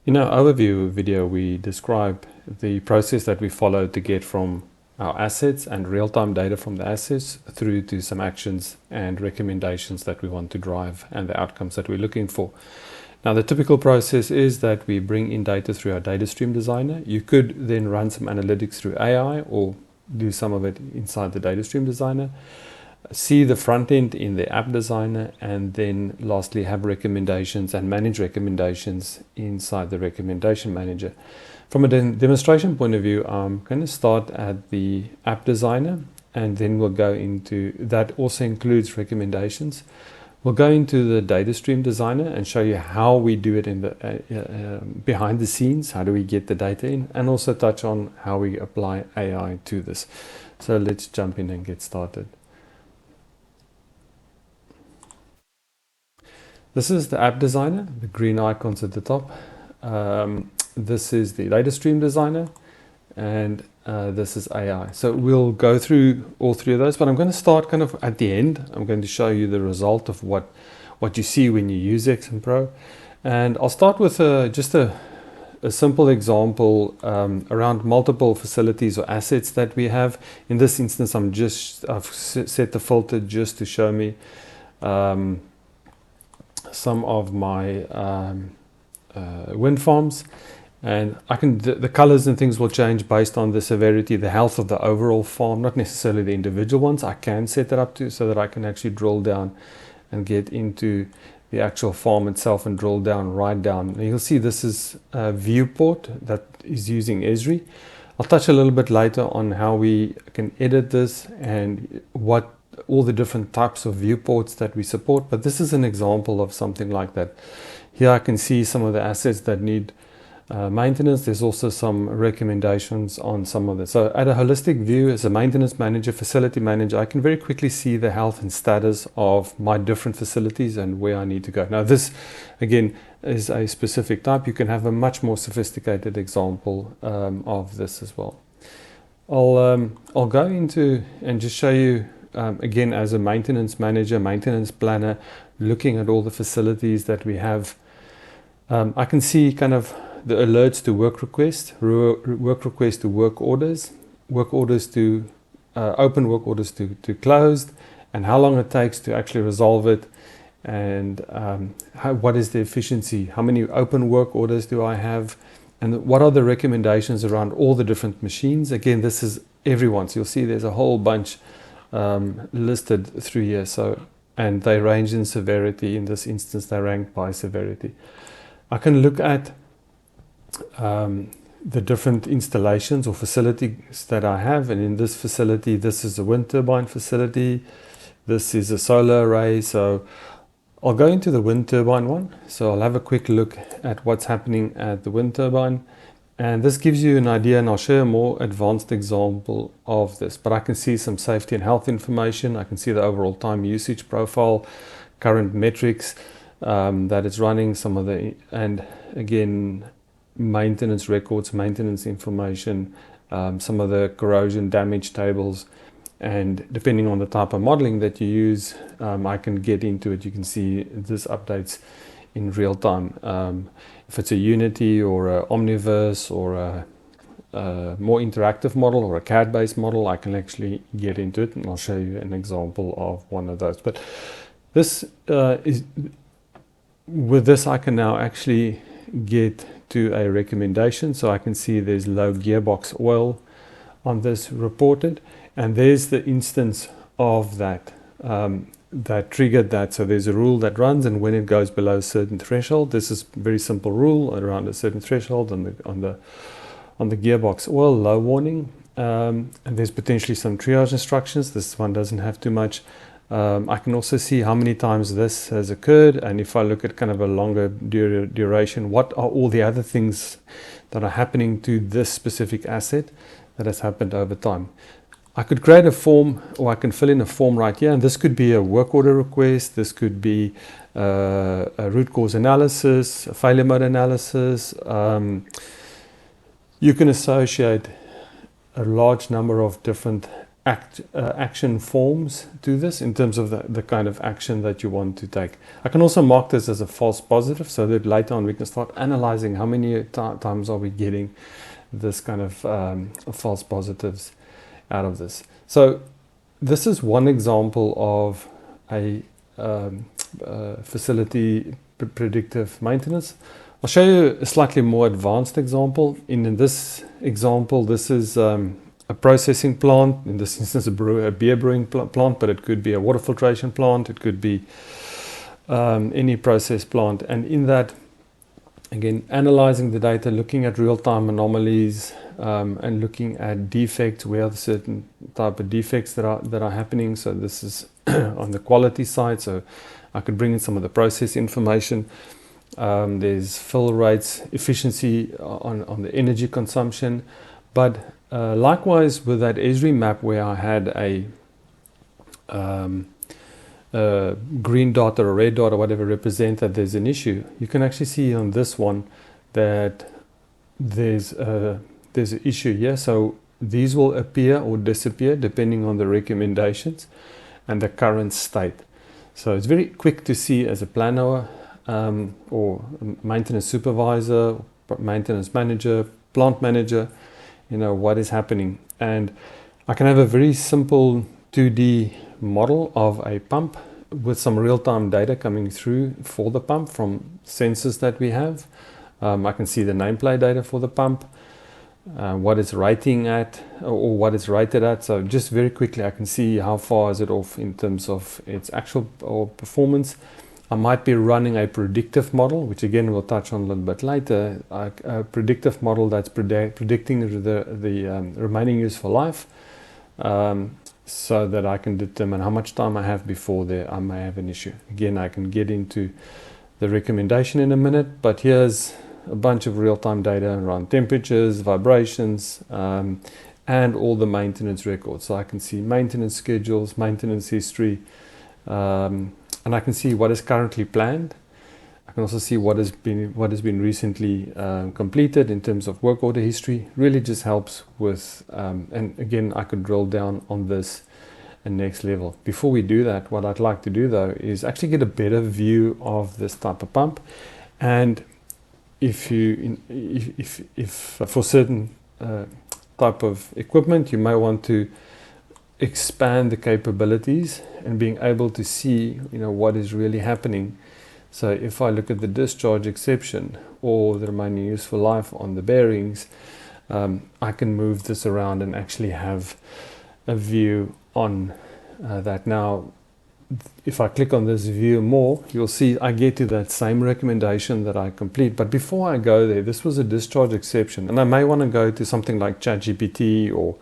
In our overview video, we describe the process that we follow to get from our assets and real-time data from the assets through to some actions and recommendations that we want to drive and the outcomes that we're looking for. Now, the typical process is that we bring in data through our data stream designer. You could then run some analytics through AI or do some of it inside the data stream designer. See the front end in the app designer, and then lastly have recommendations and manage recommendations inside the recommendation manager. From a demonstration point of view, I'm going to start at the app designer, and then we'll go into that. Also includes recommendations. We'll go into the data stream designer and show you how we do it in the behind the scenes. How do we get the data in, and also touch on how we apply AI to this. So let's jump in and get started. This is the app designer, the green icons at the top. This is the data stream designer, and this is AI. So we'll go through all three of those, but I'm going to start kind of at the end. I'm going to show you the result of what you see when you use XMPro. And I'll start with just a simple example around multiple facilities or assets that we have. In this instance, I've set the filter just to show me some of my wind farms, and the colors and things will change based on the severity, the health of the overall farm, not necessarily the individual ones. I can set that up so that I can actually drill down and get into the actual farm itself and drill down right down. And you'll see this is a viewport that is using Esri. I'll touch a little bit later on how we can edit this and what all the different types of viewports that we support, but this is an example of something like that. Here I can see some of the assets that need maintenance. There's also some recommendations on some of this. So at a holistic view, as a maintenance manager, facility manager, I can very quickly see the health and status of my different facilities and where I need to go. Now this, again, is a specific type. You can have a much more sophisticated example of this as well. I'll go into and just show you again, as a maintenance manager, maintenance planner, looking at all the facilities that we have, I can see kind of the alerts to work requests, work requests to work orders to open, work orders to closed, and how long it takes to actually resolve it, and what is the efficiency, how many open work orders do I have, and what are the recommendations around all the different machines. Again, this is everyone, so you'll see there's a whole bunch listed through here, and they range in severity. In this instance, they rank by severity. I can look at the different installations or facilities that I have, and in this facility, this is a wind turbine facility, this is a solar array. So I'll go into the wind turbine one. So I'll have a quick look at what's happening at the wind turbine. And this gives you an idea, and I'll share a more advanced example of this. But I can see some safety and health information. I can see the overall time usage profile, current metrics that it's running, and again, maintenance records, maintenance information, some of the corrosion damage tables. And depending on the type of modeling that you use, I can get into it. You can see this updates in real time. If it's a Unity or a Omniverse or a more interactive model or a CAD-based model, I can actually get into it, and I'll show you an example of one of those. But this with this, I can now actually get to a recommendation. So I can see there's low gearbox oil on this reported, and there's the instance of that that triggered that. So there's a rule that runs, and when it goes below a certain threshold, this is a very simple rule, around a certain threshold on the gearbox oil, low warning, and there's potentially some triage instructions. This one doesn't have too much. I can also see how many times this has occurred, and if I look at kind of a longer duration, what are all the other things that are happening to this specific asset that has happened over time. I could create a form, or I can fill in a form right here, and this could be a work order request, this could be a root cause analysis, a failure mode analysis. You can associate a large number of different action forms to this in terms of the kind of action that you want to take. I can also mark this as a false positive so that later on we can start analyzing how many times are we getting this kind of false positives out of this. So this is one example of a facility predictive maintenance. I'll show you a slightly more advanced example. In this example, this is a processing plant, in this instance a beer brewing plant, but it could be a water filtration plant, it could be any process plant. And in that, again, analyzing the data, looking at real-time anomalies, and looking at defects, where are certain type of defects that are happening. So this is on the quality side, so I could bring in some of the process information. There's fill rates, efficiency on the energy consumption, but likewise with that Esri map where I had a green dot or a red dot or whatever represent that there's an issue, you can actually see on this one that there's an issue here. So these will appear or disappear depending on the recommendations and the current state. So it's very quick to see as a planner or maintenance supervisor, maintenance manager, plant manager, what is happening. And I can have a very simple 2D model of a pump with some real-time data coming through for the pump from sensors that we have. I can see the nameplate data for the pump, what it's rating at or what it's rated at. So just very quickly I can see how far is it off in terms of its actual or performance. I might be running a predictive model, which again we'll touch on a little bit later, a predictive model that's predicting the remaining useful life, so that I can determine how much time I have before I may have an issue. Again, I can get into the recommendation in a minute, but here's a bunch of real-time data around temperatures, vibrations, and all the maintenance records. So I can see maintenance schedules, maintenance history, and I can see what is currently planned. I can also see what has been recently completed in terms of work order history. Really just helps with, and again, I could drill down on this and next level. Before we do that, what I'd like to do though is actually get a better view of this type of pump. And if for certain type of equipment, you may want to expand the capabilities and being able to see what is really happening. So if I look at the discharge exception or the remaining useful life on the bearings, I can move this around and actually have a view on that. Now if I click on this view more, you'll see I get to that same recommendation that I complete. But before I go there, this was a discharge exception, and I may want to go to something like ChatGPT or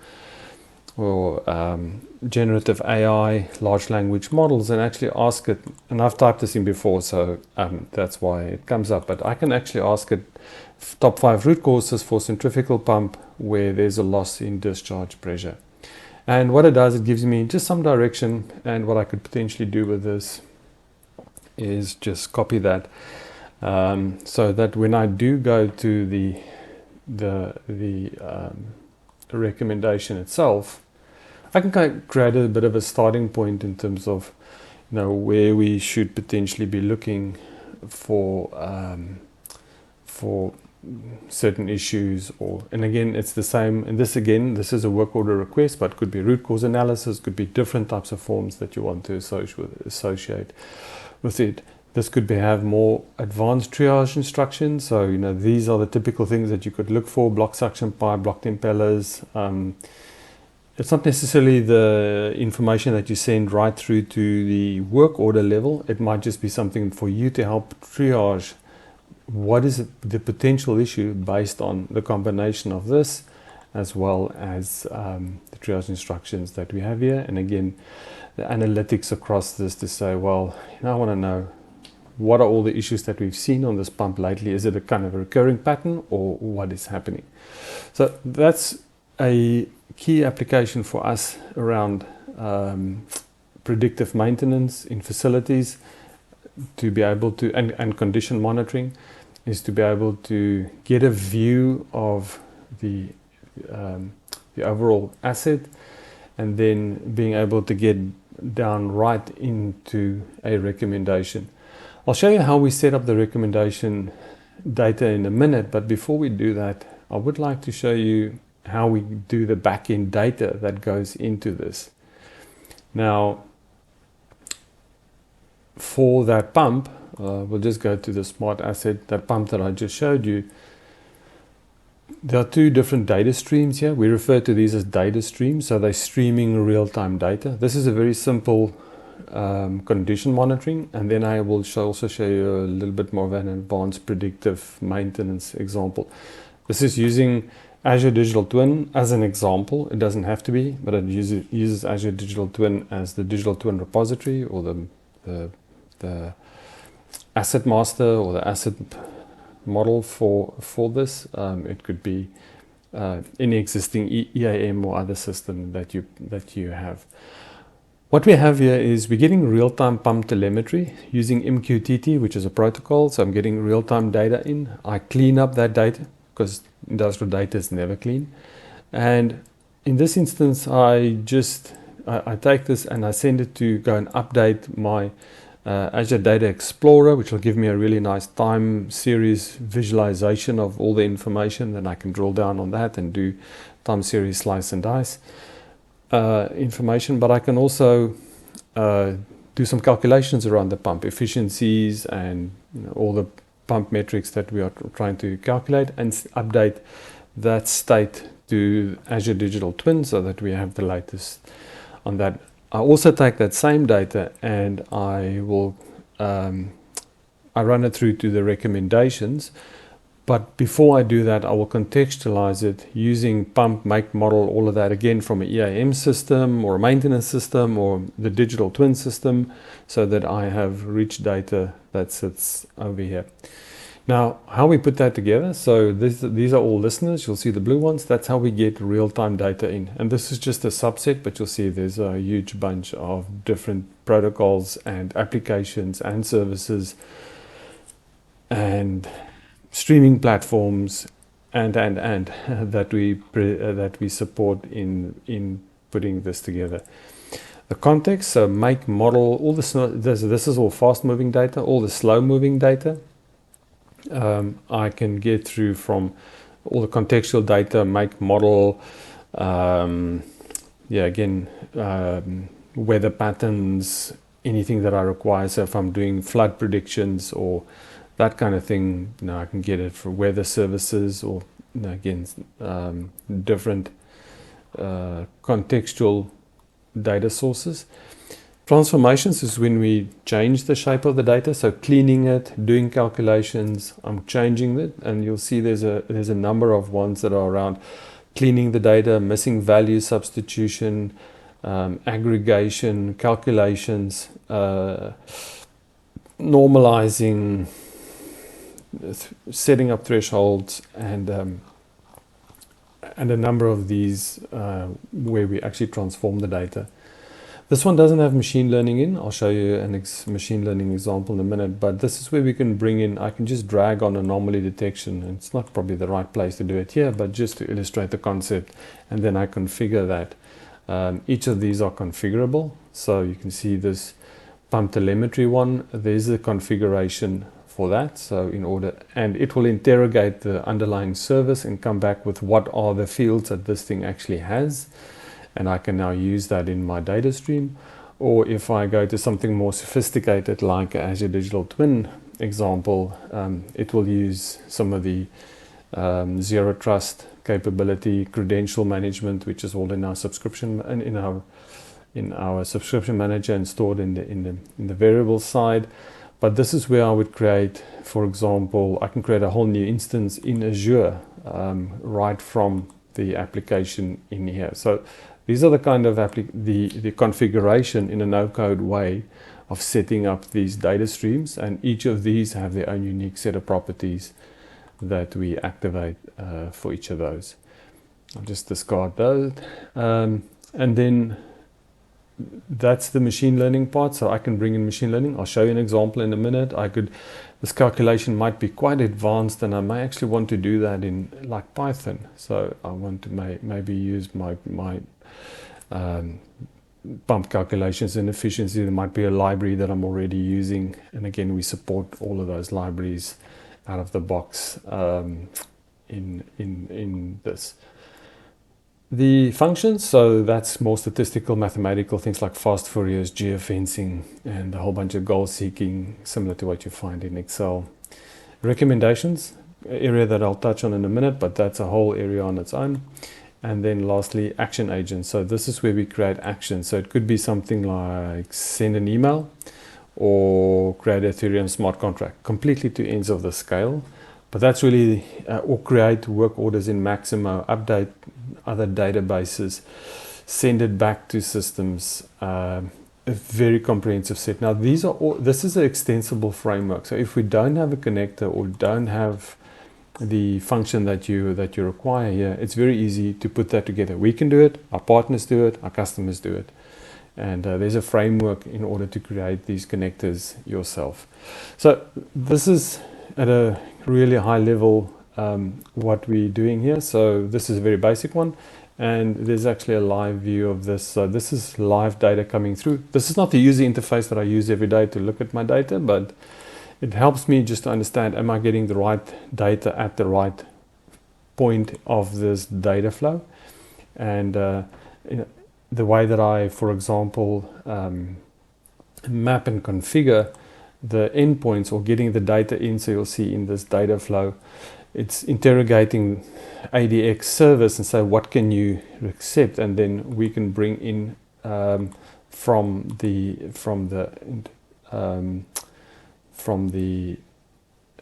generative AI, large language models, and actually ask it. And I've typed this in before, so that's why it comes up. But I can actually ask it top 5 root causes for centrifugal pump where there's a loss in discharge pressure. And what it does, it gives me just some direction. And what I could potentially do with this is just copy that, so that when I do go to the recommendation itself, I can kind of create a bit of a starting point in terms of where we should potentially be looking for certain issues. And again, it's the same. And this is a work order request, but could be root cause analysis, could be different types of forms that you want to associate with it. This could have more advanced triage instructions. So these are the typical things that you could look for: block suction pipe, blocked impellers. It's not necessarily the information that you send right through to the work order level. It might just be something for you to help triage what is the potential issue based on the combination of this, as well as the triage instructions that we have here. And again, the analytics across this to say, well, I want to know what are all the issues that we've seen on this pump lately. Is it a kind of a recurring pattern, or what is happening? So that's a key application for us around predictive maintenance in facilities, to be able to, and condition monitoring, is to be able to get a view of the overall asset, and then being able to get down right into a recommendation. I'll show you how we set up the recommendation data in a minute, but before we do that, I would like to show you how we do the back-end data that goes into this. Now, for that pump, we'll just go to the smart asset, that pump that I just showed you. There are two different data streams here. We refer to these as data streams, so they're streaming real-time data. This is a very simple condition monitoring, and then I will also show you a little bit more of an advanced predictive maintenance example. This is using Azure Digital Twin as an example. It doesn't have to be, but it uses Azure Digital Twin as the digital twin repository, or the asset master, or the asset model for this. It could be any existing EAM or other system that you have. What we have here is we're getting real-time pump telemetry using MQTT, which is a protocol. So I'm getting real-time data in. I clean up that data because industrial data is never clean. And in this instance, I take this and I send it to go and update my Azure Data Explorer, which will give me a really nice time series visualization of all the information. Then I can drill down on that and do time series slice and dice information. But I can also do some calculations around the pump efficiencies and all the pump metrics that we are trying to calculate, and update that state to Azure Digital Twin so that we have the latest on that. I also take that same data and I run it through to the recommendations. But before I do that, I will contextualize it using pump, make, model, all of that again from an EAM system or a maintenance system or the digital twin system, so that I have rich data that sits over here. Now, how we put that together, so these are all listeners, you'll see the blue ones, that's how we get real-time data in. And this is just a subset, but you'll see there's a huge bunch of different protocols and applications and services and streaming platforms and that we support in putting this together. The context, so make, model, all this is all fast-moving data, all the slow-moving data. I can get through from all the contextual data, make, model, weather patterns, anything that I require. So if I'm doing flood predictions or that kind of thing, I can get it for weather services or different contextual data sources. Transformations is when we change the shape of the data, so cleaning it, doing calculations, I'm changing it, and you'll see there's a number of ones that are around cleaning the data, missing value substitution, aggregation, calculations, normalizing, setting up thresholds, and a number of these where we actually transform the data. This one doesn't have machine learning in. I'll show you an machine learning example in a minute, but this is where we can bring in, I can just drag on anomaly detection. It's not probably the right place to do it here, but just to illustrate the concept, and then I configure that. Each of these are configurable. So you can see this pump telemetry one, there's the configuration for that. So and it will interrogate the underlying service and come back with what are the fields that this thing actually has. And I can now use that in my data stream. Or if I go to something more sophisticated like Azure Digital Twin example, it will use some of the zero trust capability, credential management, which is all in our subscription and in our subscription manager and stored in the variable side. But this is where I would create, for example, I can create a whole new instance in Azure right from the application in here. So these are the kind of the configuration in a no-code way of setting up these data streams, and each of these have their own unique set of properties that we activate for each of those. I'll just discard those. And then that's the machine learning part. So I can bring in machine learning. I'll show you an example in a minute. This calculation might be quite advanced, and I may actually want to do that in like Python. So I want to maybe use my um, pump calculations and efficiency. There might be a library that I'm already using, and again, we support all of those libraries out of the box in this. The functions, so that's more statistical, mathematical, things like fast Fouriers, geofencing, and a whole bunch of goal seeking, similar to what you find in Excel. Recommendations, area that I'll touch on in a minute, but that's a whole area on its own. And then lastly, action agents. So this is where we create actions. So it could be something like send an email or create a Ethereum smart contract, completely to ends of the scale. But that's really, or create work orders in Maximo, update other databases, send it back to systems, a very comprehensive set. Now these are all, this is an extensible framework. So if we don't have a connector or don't have the function that you require here, it's very easy to put that together. We can do it, our partners do it, our customers do it. And there's a framework in order to create these connectors yourself. So this is at a really high level what we're doing here. So this is a very basic one, and there's actually a live view of this. So this is live data coming through. This is not the user interface that I use every day to look at my data, but it helps me just to understand, am I getting the right data at the right point of this data flow? And the way that I, for example, map and configure the endpoints or getting the data in, so you'll see in this data flow, it's interrogating ADX service and say, what can you accept? And then we can bring in from the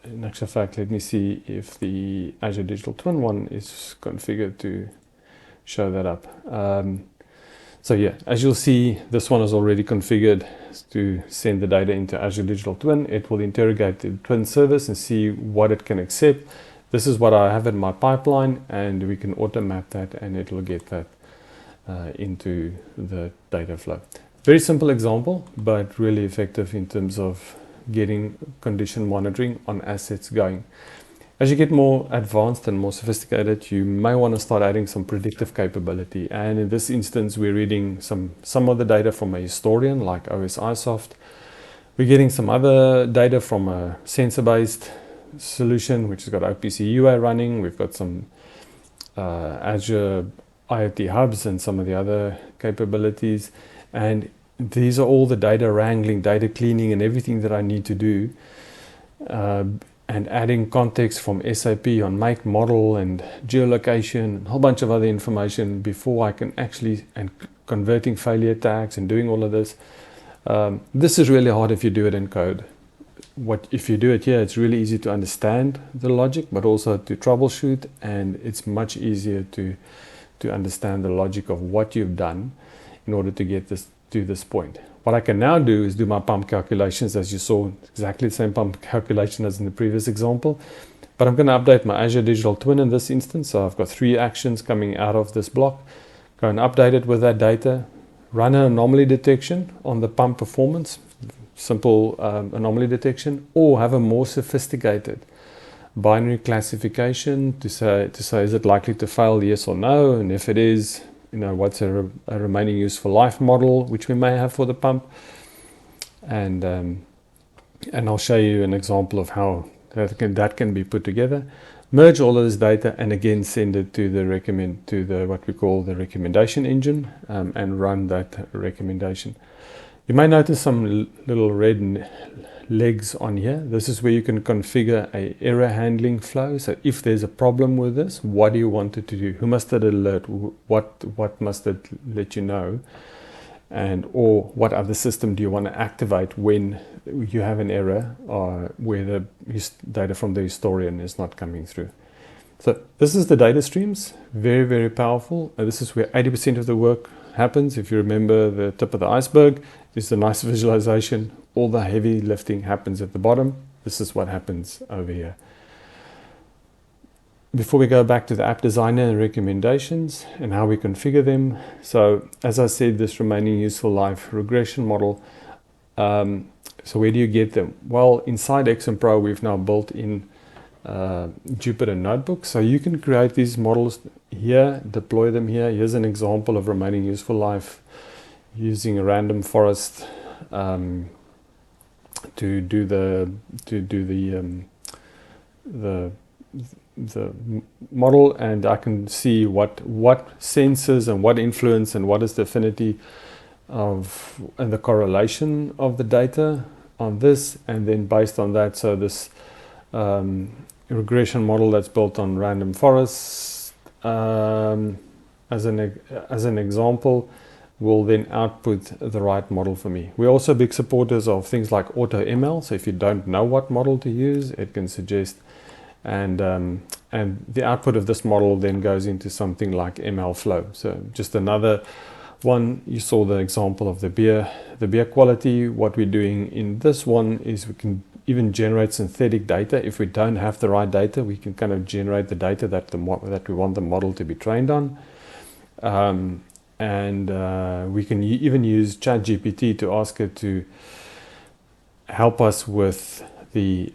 in actual fact, let me see if the Azure Digital Twin one is configured to show that up. So yeah, as you'll see, this one is already configured to send the data into Azure Digital Twin. It will interrogate the Twin service and see what it can accept. This is what I have in my pipeline, and we can auto map that, and it will get that into the data flow. Very simple example, but really effective in terms of getting condition monitoring on assets going. As you get more advanced and more sophisticated, you may want to start adding some predictive capability. And in this instance, we're reading some of the data from a historian like OSIsoft. We're getting some other data from a sensor-based solution, which has got OPC UA running. We've got some Azure IoT hubs and some of the other capabilities. And these are all the data wrangling, data cleaning, and everything that I need to do. And adding context from SAP on make, model, and geolocation, a whole bunch of other information before I can actually, and converting failure tags and doing all of this. This is really hard if you do it in code. If you do it here, it's really easy to understand the logic, but also to troubleshoot, and it's much easier to understand the logic of what you've done in order to get this to this point. What I can now do is do my pump calculations, as you saw, exactly the same pump calculation as in the previous example. But I'm going to update my Azure Digital Twin in this instance. So I've got 3 actions coming out of this block. Go and update it with that data. Run an anomaly detection on the pump performance, simple anomaly detection, or have a more sophisticated binary classification to say is it likely to fail, yes or no, and if it is, what's a remaining useful life model, which we may have for the pump. And I'll show you an example of how that can be put together. Merge all of this data and again send it to what we call the recommendation engine, and run that recommendation. You may notice some little red legs on here. This is where you can configure a error handling flow. So if there's a problem with this, what do you want it to do? Who must it alert? What must it let you know? Or what other system do you want to activate when you have an error or where the data from the historian is not coming through? So this is the data streams, very, very powerful. This is where 80% of the work happens. If you remember the tip of the iceberg, is the nice visualization. All the heavy lifting happens at the bottom. This is what happens over here. Before we go back to the app designer and recommendations and how we configure them. So as I said, this remaining useful life regression model. So where do you get them? Well, inside XMPro, we've now built in Jupyter Notebook. So you can create these models here, deploy them here. Here's an example of remaining useful life using a random forest to do the model, and I can see what sensors and what influence and what is the affinity of and the correlation of the data on this, and then based on that, so this regression model that's built on random forests as an example will then output the right model for me. We're also big supporters of things like AutoML, so if you don't know what model to use, it can suggest, and the output of this model then goes into something like MLflow. So just another one. You saw the example of the beer quality. What we're doing in this one is we can even generate synthetic data. If we don't have the right data, we can kind of generate the data that we want the model to be trained on. We can even use ChatGPT to ask it to help us with the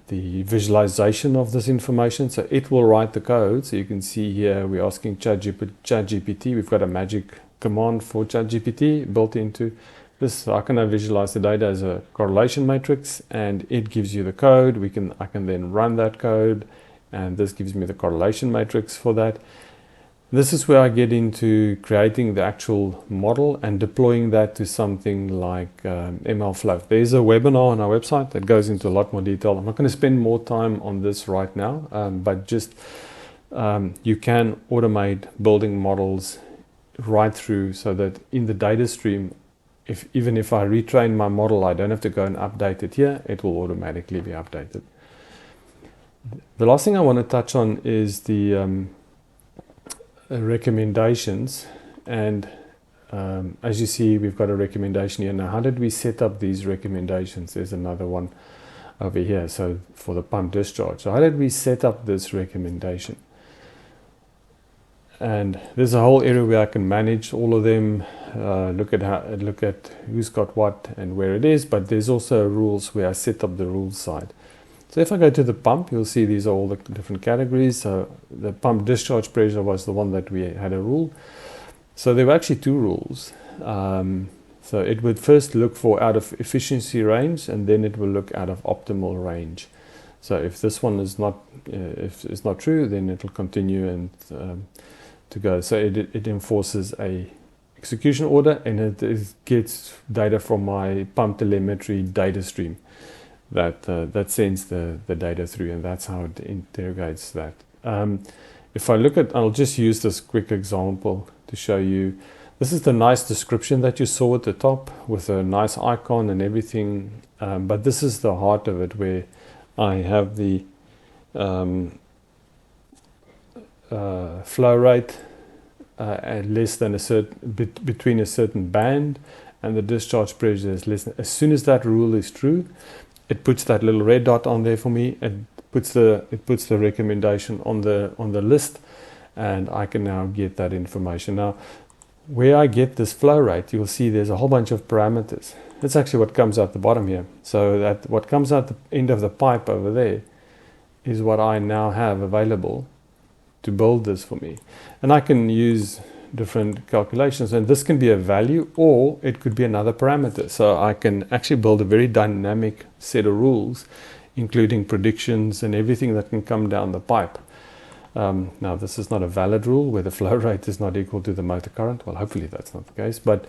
visualization of this information. So it will write the code. So you can see here we're asking ChatGPT. We've got a magic command for ChatGPT built into this. So I can now visualize the data as a correlation matrix, and it gives you the code. I can then run that code, and this gives me the correlation matrix for that. This is where I get into creating the actual model and deploying that to something like MLflow. There's a webinar on our website that goes into a lot more detail. I'm not going to spend more time on this right now, but just you can automate building models right through, so that in the data stream, even if I retrain my model, I don't have to go and update it here. It will automatically be updated. The last thing I want to touch on is the recommendations, and as you see, we've got a recommendation here. Now, how did we set up these recommendations? There's another one over here. So for the pump discharge, so how did we set up this recommendation? And there's a whole area where I can manage all of them, look at who's got what and where it is, but there's also rules where I set up the rules side. So if I go to the pump, you'll see these are all the different categories. So the pump discharge pressure was the one that we had a rule. So there were actually two rules. So it would first look for out of efficiency range, and then it will look out of optimal range. So if this one is not, if it's not true, then it will continue and to go. So it enforces a execution order, and it gets data from my pump telemetry data stream that sends the data through, and that's how it interrogates that. If I look at, I'll just use this quick example to show you. This is the nice description that you saw at the top with a nice icon and everything, but this is the heart of it, where I have the flow rate at less than a certain between a certain band, and the discharge pressure is less than. As soon as that rule is true, it puts that little red dot on there for me. It puts the recommendation on the list, and I can now get that information. Now, where I get this flow rate, you'll see there's a whole bunch of parameters. That's actually what comes out the bottom here. So that what comes out the end of the pipe over there is what I now have available to build this for me. And I can use different calculations, and this can be a value or it could be another parameter. So I can actually build a very dynamic set of rules, including predictions and everything that can come down the pipe. Now, this is not a valid rule where the flow rate is not equal to the motor current. Well, hopefully that's not the case, but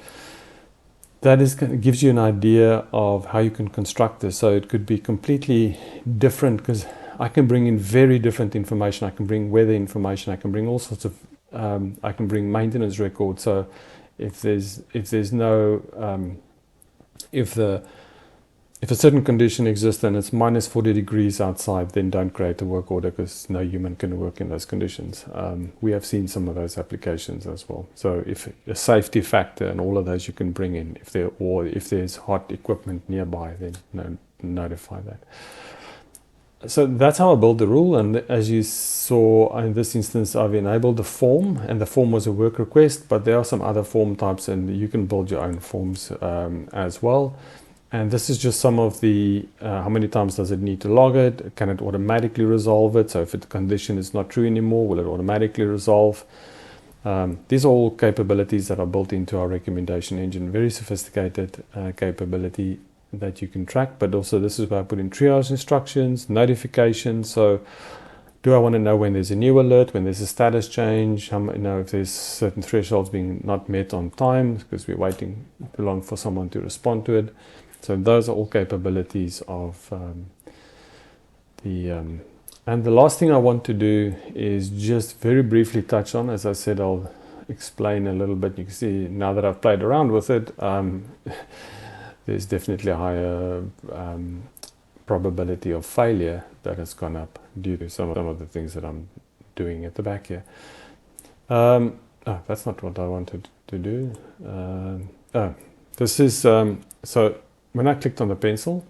that gives you an idea of how you can construct this. So it could be completely different, because I can bring in very different information. I can bring weather information. I can bring all sorts of I can bring maintenance records. So if a certain condition exists and it's minus 40 degrees outside, then don't create a work order, because no human can work in those conditions. We have seen some of those applications as well. So if a safety factor and all of those you can bring in, if there's hot equipment nearby, then notify that. So that's how I build the rule, and as you saw in this instance, I've enabled the form, and the form was a work request, but there are some other form types, and you can build your own forms as well. And this is just some of the, how many times does it need to log it? Can it automatically resolve it? So if the condition is not true anymore, will it automatically resolve? These are all capabilities that are built into our recommendation engine. Very sophisticated capability that you can track, but also this is where I put in triage instructions, notifications. So do I want to know when there's a new alert, when there's a status change, if there's certain thresholds being not met on time because we're waiting too long for someone to respond to it. So those are all capabilities of and the last thing I want to do is just very briefly touch on, as I said, I'll explain a little bit. You can see now that I've played around with it, there's definitely a higher probability of failure that has gone up due to some of the things that I'm doing at the back here. That's not what I wanted to do. This is, so when I clicked on the pencil,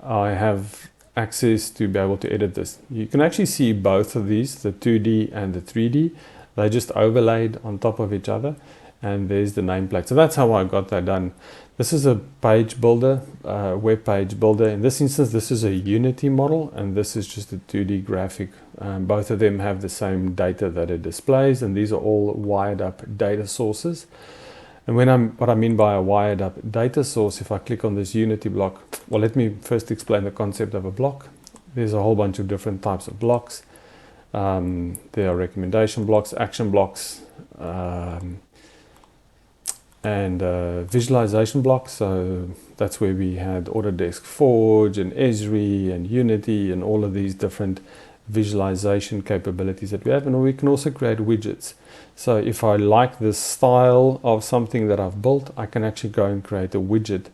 I have access to be able to edit this. You can actually see both of these, the 2D and the 3D. They just overlaid on top of each other, and there's the nameplate. So that's how I got that done. This is a page builder, web page builder. In this instance, this is a Unity model, and this is just a 2D graphic. Both of them have the same data that it displays, and these are all wired up data sources. And what I mean by a wired up data source, if I click on this Unity block, well, let me first explain the concept of a block. There's a whole bunch of different types of blocks. There are recommendation blocks, action blocks, and visualization blocks. So that's where we had Autodesk Forge and Esri and Unity and all of these different visualization capabilities that we have. And we can also create widgets. So if I like this style of something that I've built, I can actually go and create a widget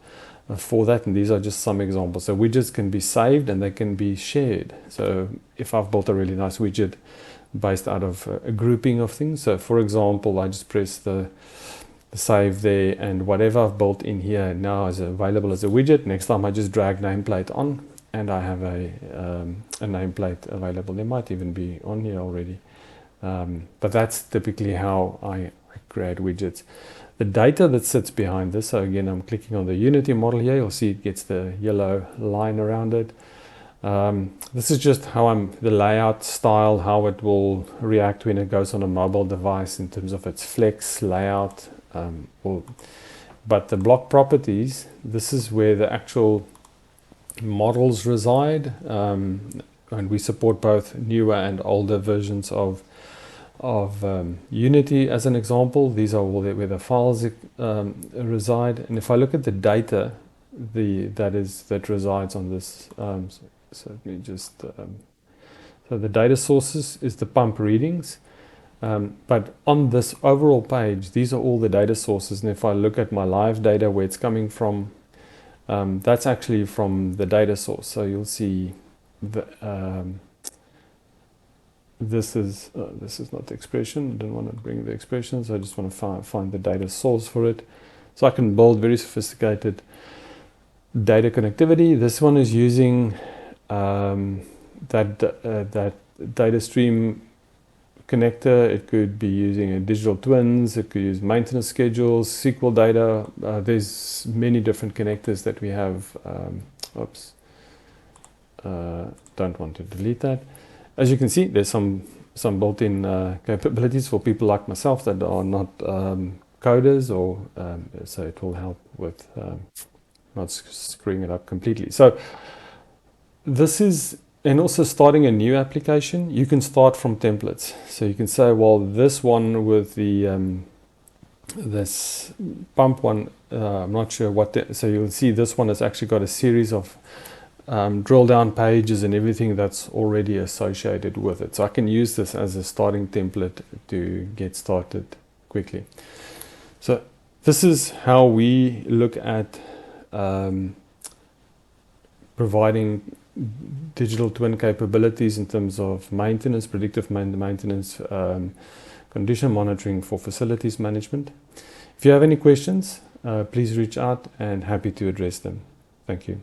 for that. And these are just some examples. So widgets can be saved and they can be shared. So if I've built a really nice widget based out of a grouping of things. So for example, I just press the save there, and whatever I've built in here now is available as a widget. Next time I just drag nameplate on, and I have a nameplate available. There might even be on here already. But that's typically how I create widgets. The data that sits behind this, so again, I'm clicking on the Unity model here. You'll see it gets the yellow line around it. This is just how the layout style, how it will react when it goes on a mobile device in terms of its flex layout. But the block properties, this is where the actual models reside, and we support both newer and older versions of Unity as an example. These are all where the files reside, and if I look at the data that resides on this, so let me just so the data sources is the pump readings, but on this overall page, these are all the data sources. And if I look at my live data, where it's coming from, that's actually from the data source. So you'll see this is not the expression. I don't want to bring the expressions. I just want to find the data source for it. So I can build very sophisticated data connectivity. This one is using that data stream connector. It could be using a digital twins. It could use maintenance schedules, SQL data. There's many different connectors that we have. Don't want to delete that. As you can see, there's some built-in capabilities for people like myself that are not coders, or so it will help with not screwing it up completely. So this is, and also starting a new application, you can start from templates. So you can say, well, this one with the this pump one, I'm not sure what. So you'll see this one has actually got a series of drill down pages and everything that's already associated with it. So I can use this as a starting template to get started quickly. So this is how we look at providing digital twin capabilities in terms of maintenance, predictive maintenance, condition monitoring for facilities management. If you have any questions, please reach out, and happy to address them. Thank you.